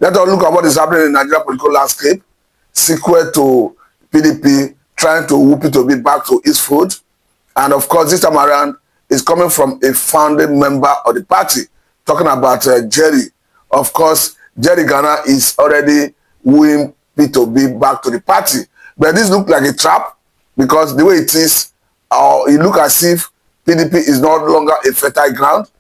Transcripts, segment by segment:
Let us look at what is happening in Nigeria political landscape, sequel to PDP trying to whoop it to be back to its foot. And of course, this time around, is coming from a founding member of the party, talking about Jerry. Of course, Jerry Ghana is already wooing Peter Obi back to the party. But this looks like a trap because the way it is, it looks as if PDP is no longer a fertile ground,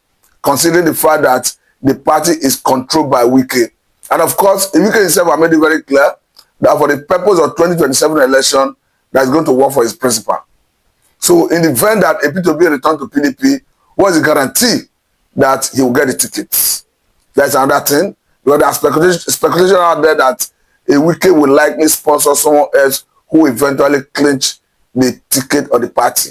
considering the fact that the party is controlled by Wike. And of course, Wike himself has made it very clear that for the purpose of 2027 election, that is going to work for his principal. So in the event that Peter Obi return to PDP, what is the guarantee that he will get the tickets? That's another thing. Because there's speculation out there that a Wike will likely sponsor someone else who eventually clinch the ticket of the party,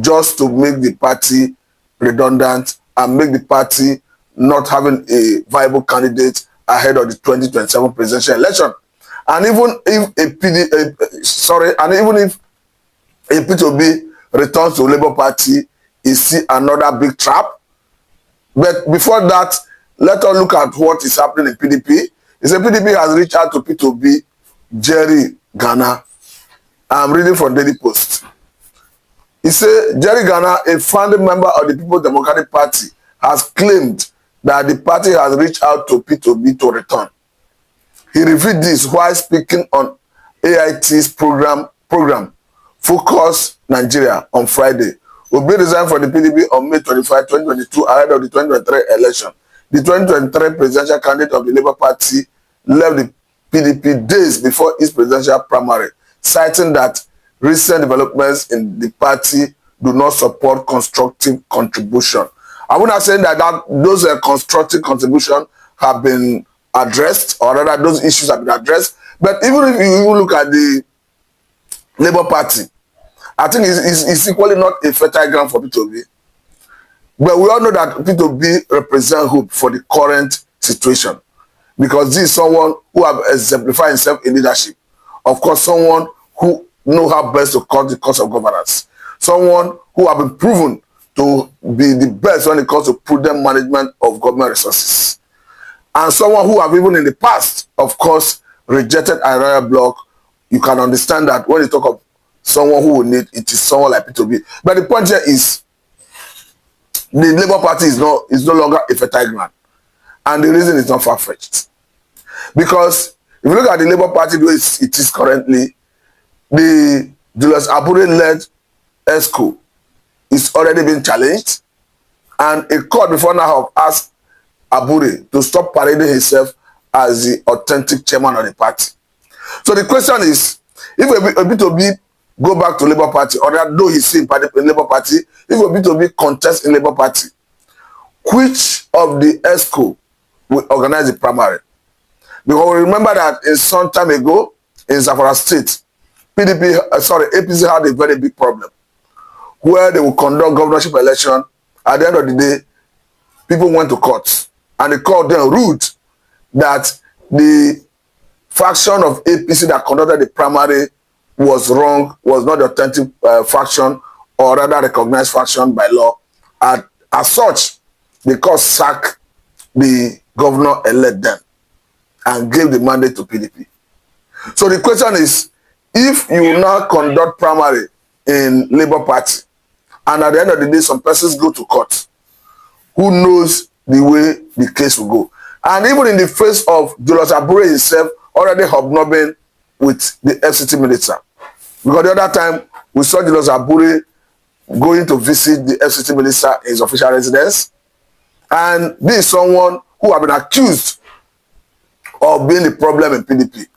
just to make the party redundant and make the party not having a viable candidate ahead of the 2027 presidential election. And even if Peter Obi returns to Labour Party, is see another big trap. But before that, let us look at what is happening in PDP. It's a PDP has reached out to Peter Obi, Jerry Ghana. I'm reading from Daily Post. He said, Jerry Ghana, a founding member of the People's Democratic Party, has claimed that the party has reached out to Peter Obi to return. He revealed this while speaking on AIT's program Focus Nigeria on Friday. Obi resigned from the PDP on May 25, 2022 ahead of the 2023 election. The 2023 presidential candidate of the Labour Party left the PDP days before his presidential primary, citing that recent developments in the party do not support constructive contribution. I would not say that those constructive contributions have been addressed, or rather those issues have been addressed. But even if you look at the Labour Party, I think it's equally not a fertile ground for Peter Obi. But we all know that Peter Obi represents hope for the current situation, because this is someone who has exemplified himself in leadership. Of course, someone who knows how best to cut the cost of governance. Someone who has been proven to be the best when it comes to prudent management of government resources. And someone who have even in the past, of course, rejected a royal bloc. You can understand that when you talk of someone who will need, it is someone like Peter Obi. But the point here is, the Labour Party is no longer a fertile ground. And the reason is not far-fetched. Because if you look at the Labour Party the way it is currently, the Julius Abure-led ESCO is already being challenged. And a court before now have asked Abure to stop parading himself as the authentic chairman of the party. So the question is, if Obi to be go back to Labour Party, or though he's in Labour Party, if Obi to be contest in Labour Party, which of the ESCO will organize the primary? Because we remember that in some time ago, in Zamfara State, APC had a very big problem, where they will conduct governorship election. At the end of the day, people went to court, and the court then ruled that the faction of APC that conducted the primary was wrong, was not the authentic faction, or rather recognized faction by law. And as such, the court sacked the governor-elect then and gave the mandate to PDP. So the question is, if you now conduct primary in Labour Party, and at the end of the day, some persons go to court, who knows the way the case will go? And even in the face of Julius Abure himself already hobnobbing with the FCT minister. Because the other time, we saw Julius Abure going to visit the FCT minister in his official residence. And this is someone who has been accused of being the problem in PDP.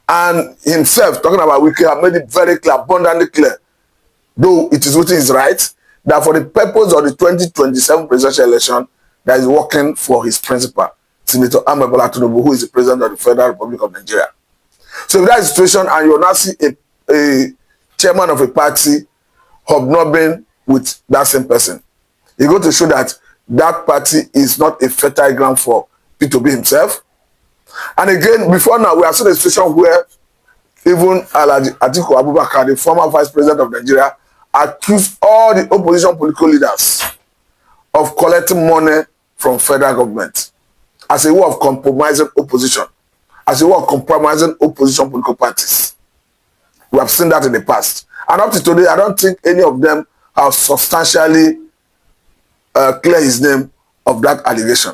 And himself, talking about Wike, have made it very clear, abundantly clear, though it is within his right, that for the purpose of the 2027 presidential election, that is working for his principal, Senator Ahmed Bola Tinubu, who is the president of the Federal Republic of Nigeria. So if that is the situation, and you now see a chairman of a party hobnobbing with that same person, you go to show that that party is not a fertile ground for Peter Obi himself. And again, before now, we have seen a situation where even Atiku Abubakar, the former vice president of Nigeria, accused all the opposition political leaders of collecting money from federal government. as a way of compromising opposition, as a way of compromising opposition political parties. We have seen that in the past. And up to today, I don't think any of them have substantially cleared his name of that allegation.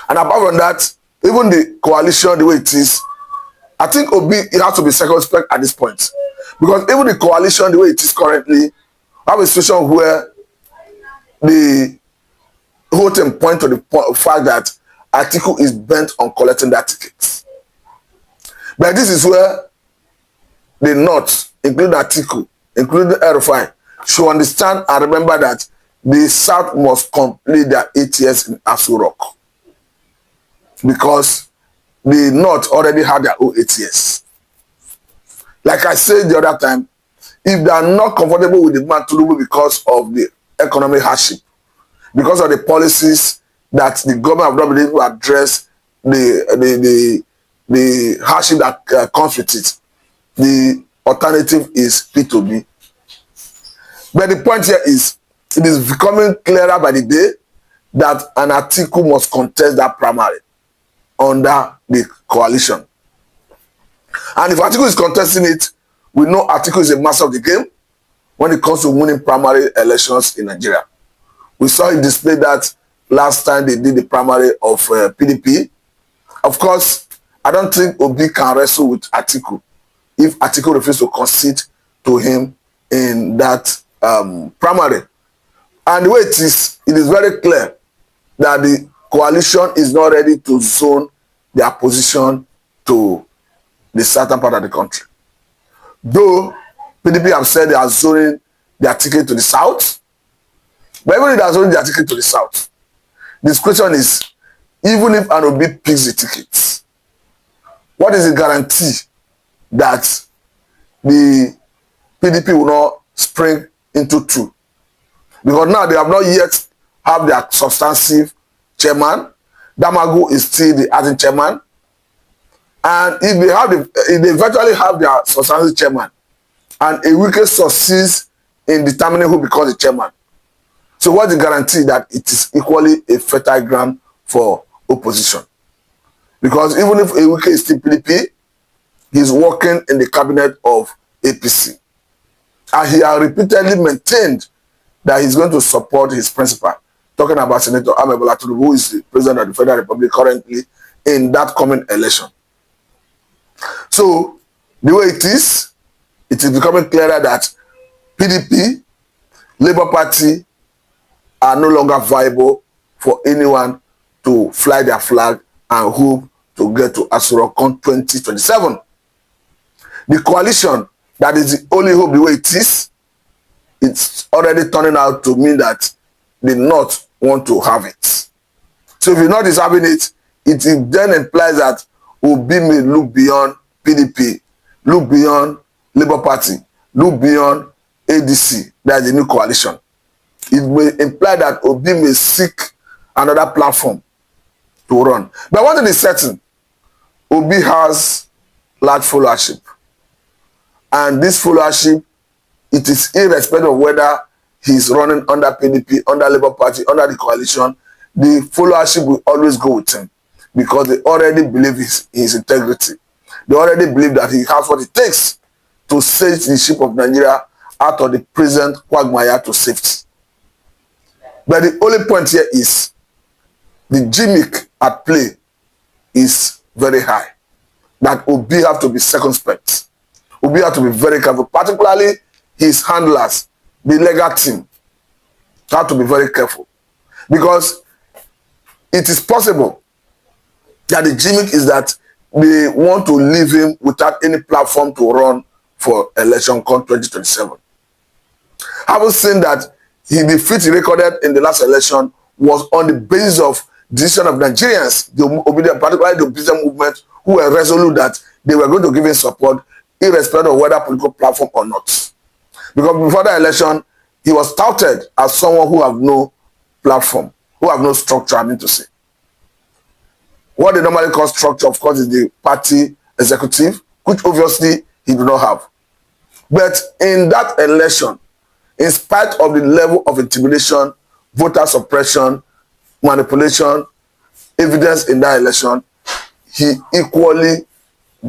And apart from that, even the coalition, the way it is, I think Obi, it has to be circumspect at this point. Because even the coalition, the way it is currently, I have a situation where the whole thing points to the fact that Atiku is bent on collecting that ticket. But this is where the North, including Atiku, including El-Rufai, should understand and remember that the South must complete their 8 years in Aso Rock. Because the North already had their own 8 years. Like I said the other time, if they are not comfortable with the man Tinubu because of the economic hardship, because of the policies that the government have not been able to address the hardship that comes with it, the alternative is Peter Obi. But the point here is, it is becoming clearer by the day that an Atiku must contest that primary under the coalition. And if Atiku is contesting it, we know Atiku is a master of the game when it comes to winning primary elections in Nigeria. We saw him display that last time they did the primary of PDP. Of course, I don't think Obi can wrestle with Atiku if Atiku refuses to concede to him in that primary. And the way it is very clear that the coalition is not ready to zone their position to the southern part of the country. Though PDP have said they are zoning their ticket to the south, but even if they are zoning their ticket to the south, this question is, even if an Obi picks the tickets, what is the guarantee that the PDP will not spring into two? Because now they have not yet have their substantive chairman. Damagu is still the acting chairman. And if they virtually have their substantive chairman, and a Wike succeeds in determining who becomes the chairman, so what's the guarantee that it is equally a fertile ground for opposition? Because even if a Wike is still PDP, he's working in the cabinet of APC. And he has repeatedly maintained that he's going to support his principal. Talking about Senator Ahmed Bola Tinubu, who is the president of the Federal Republic currently in that coming election. So, the way it is becoming clearer that PDP, Labour Party are no longer viable for anyone to fly their flag and hope to get to Aso Rock in 2027. The coalition, that is the only hope the way it is, it's already turning out to mean that the North want to have it. So if the North is having it, it then implies that Obi may look beyond PDP, look beyond Labour Party, look beyond ADC, that is the new coalition. It may imply that Obi may seek another platform to run. But one thing is certain, Obi has large followership. And this followership, it is irrespective of whether he's running under PDP, under Labour Party, under the coalition, the followership will always go with him because they already believe his integrity. They already believe that he has what it takes to save the ship of Nigeria out of the present quagmire to safety. But the only point here is the gimmick at play is very high. That Obi have to be circumspect. Obi have to be very careful, particularly his handlers, the legal team, have to be very careful. Because it is possible that the gimmick is that they want to leave him without any platform to run for election come 2027. Having seen that the defeat he recorded in the last election was on the basis of decision of Nigerians, particularly the Obidients movement, who were resolute that they were going to give him support irrespective of whether political platform or not. Because before the election, he was touted as someone who have no platform, who have no structure, I mean to say. What they normally call structure, of course, is the party executive, which obviously he do not have. But in that election, in spite of the level of intimidation, voter suppression, manipulation, evidence in that election, he equally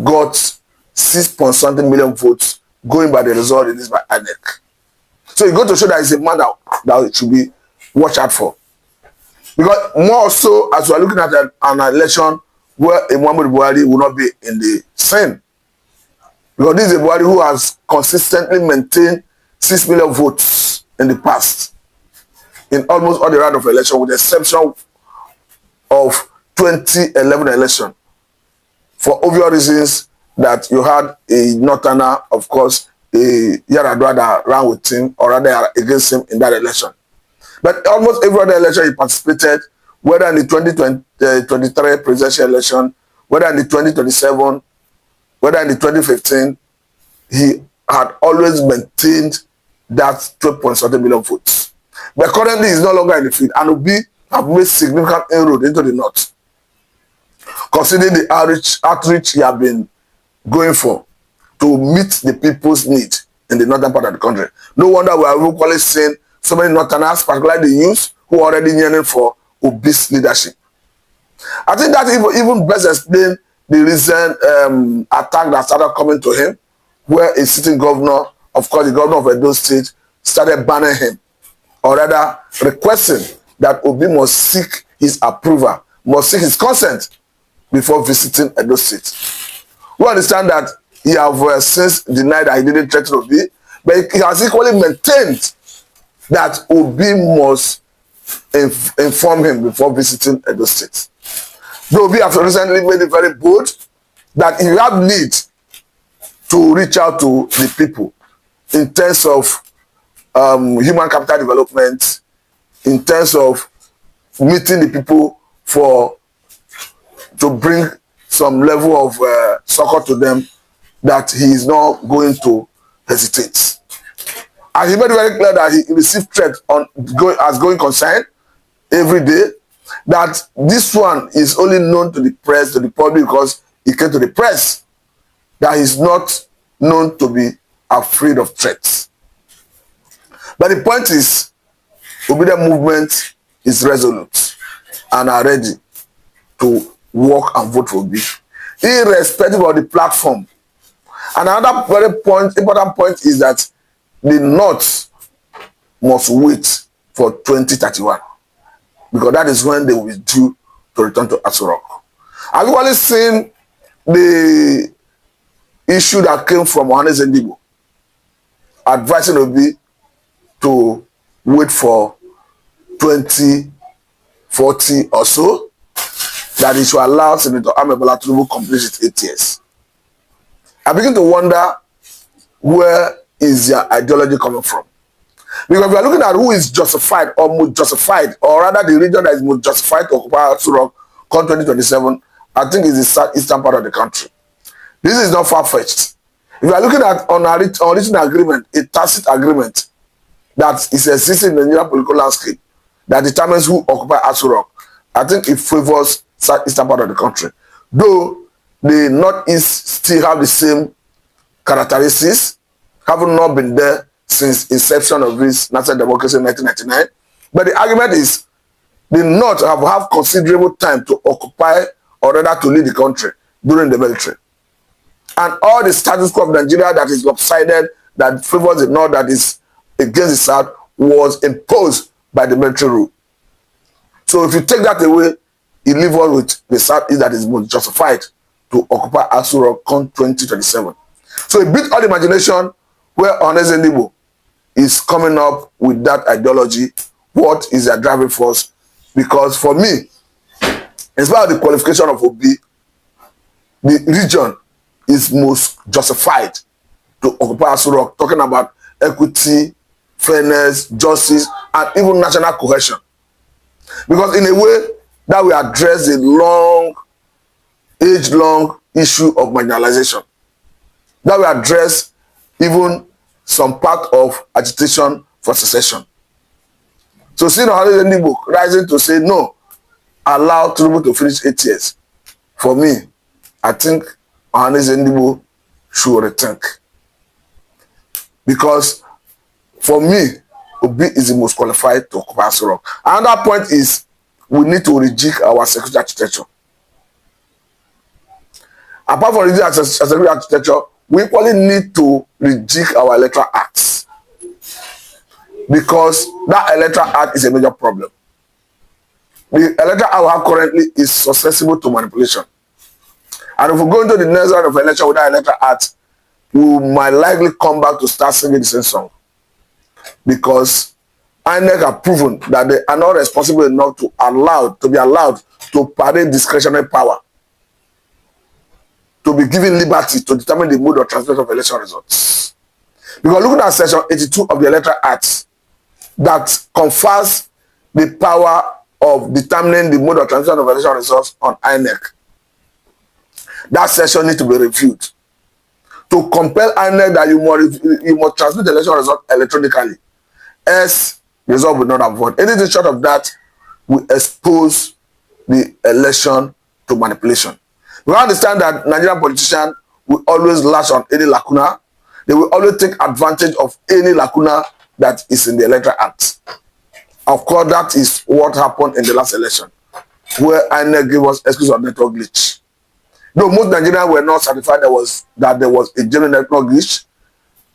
got 6 point something million votes going by the result released by INEC. So you go to show that it's a man that it should be watched out for. Because more so, as we are looking at an election where a Muhammad Buhari will not be in the scene. Because this is a Buhari who has consistently maintained 6 million votes in the past, in almost all the round of election, with the exception of 2011 election. For obvious reasons that you had a Northerner, of course, a Yaradua that ran with him, or rather against him in that election. But almost every other election he participated, whether in the 2023 presidential election, whether in the 2027, whether in the 2015, he had always maintained that 12 point something million votes. But currently he's no longer in the field, and Obi have made significant inroad into the north, considering the outreach he have been going for to meet the people's need in the northern part of the country. No wonder we are equally seeing so many Northerners, particularly the youth, who are already yearning for Obi's leadership. I think that even best explain the recent attack that started coming to him, where a sitting governor, of course the governor of Edo State, started banning him, or rather requesting that Obi must seek his approval, must seek his consent before visiting Edo State. We understand that he have since denied that he didn't threaten Obi, but he has equally maintained that Obi must inform him before visiting Edo State. Though Obi has recently made it very bold that if you have need to reach out to the people in terms of human capital development, in terms of meeting the people to bring some level of succor to them, that he is not going to hesitate. And he made it very clear that he received threat as going concern every day, that this one is only known to the press, to the public, because he came to the press, that he's not known to be afraid of threats. But the point is, Obidients movement is resolute and are ready to work and vote for Obi, irrespective of the platform. And another very important point is that the North must wait for 2031, because that is when they will be due to return to Aso Rock. Have you already seen the issue that came from Ohanes Ndigbo advising Obi to wait for 2040 or so, that it should allow Senator Amebola Tinubu complete its 8 years? I begin to wonder, where is their ideology coming from? Because we are looking at who is justified or most justified, or rather the region that is most justified to occupy Aso Rock come 2027, I think is the southeastern part of the country. This is not far-fetched. If you are looking at unwritten agreement, a tacit agreement that is existing in the Nigerian political landscape that determines who occupy Aso Rock, I think it favors southeastern part of the country. Though the northeast still have the same characteristics, having not been there since inception of this national democracy in 1999. But the argument is the North have considerable time to occupy, or rather to lead the country during the military. And all the status quo of Nigeria that is lopsided, that favors the North, that is against the South, was imposed by the military rule. So if you take that away, you leave us with the Southeast that is most justified to occupy Aso Rock come 2027. So it beat all the imagination where Ohanes Ndigbo is coming up with that ideology. What is their driving force? Because for me, in spite of the qualification of Obi, the region is most justified to occupy Aso Rock, talking about equity, fairness, justice, and even national cohesion. Because in a way, that will address the age-long issue of marginalization. That will address even some part of agitation for secession. So seeing Ohanes Ndigbo rising to say, no, allow Tinubu to finish 8 years, for me, I think Ohanes Ndigbo should rethink. Because for me, Obi is the most qualified to occupy Aso Rock. Another point is we need to rejig our security architecture. Apart from rejigging our security architecture, we equally need to rejig our electoral acts, because that electoral act is a major problem. The electoral act we have currently is susceptible to manipulation. And if we go into the next round of election with that electoral act, we might likely come back to start singing the same song. Because INEC have proven that they are not responsible enough to be allowed to parade discretionary power, to be given liberty to determine the mode of transmission of election results. Because looking at section 82 of the Electoral Act, that confers the power of determining the mode of transmission of election results on INEC, that section needs to be reviewed to compel INEC that you must transmit the election result electronically, else result will not avoid. Anything short of that will expose the election to manipulation. We understand that Nigerian politicians will always latch on any lacuna. They will always take advantage of any lacuna that is in the Electoral Act. Of course, that is what happened in the last election, where INEC gave us excuse of network glitch. Though most Nigerians were not satisfied that there was a genuine network glitch,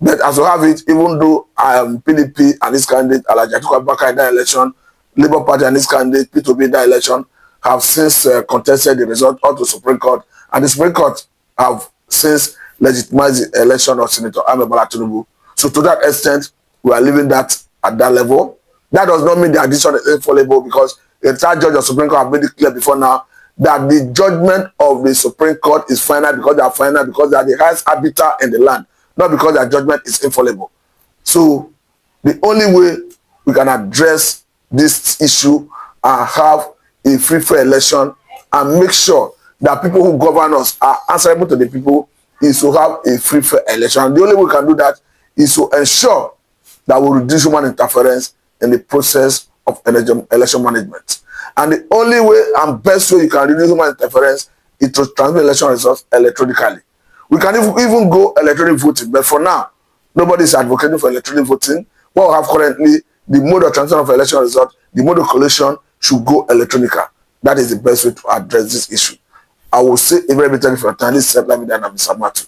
but as we have it, even though PDP and its candidate Alhaji Atiku Abubakar in that election, Labour Party and its candidate Peter Obi in that election have since contested the result up to Supreme Court, and the Supreme Court have since legitimized the election of Senator Ahmed Bola Tinubu. So to that extent, we are leaving that at that level. That does not mean the addition is infallible, because the entire judge of Supreme Court have made it clear before now that the judgment of the Supreme Court is final because they are final, because they are the highest arbiter in the land, not because their judgment is infallible. So the only way we can address this issue and have a free fair election and make sure that people who govern us are answerable to the people is to have a free fair election. And the only way we can do that is to ensure that we reduce human interference in the process of election management. And the only way and best way you can reduce human interference is to transmit election results electronically. We can even go electronic voting, but for now, nobody is advocating for electronic voting. What we have currently, the mode of transmission of election results, the mode of collation should go electronic. That is the best way to address this issue. I will say a very big thank you for your time. This is Mr. Matu.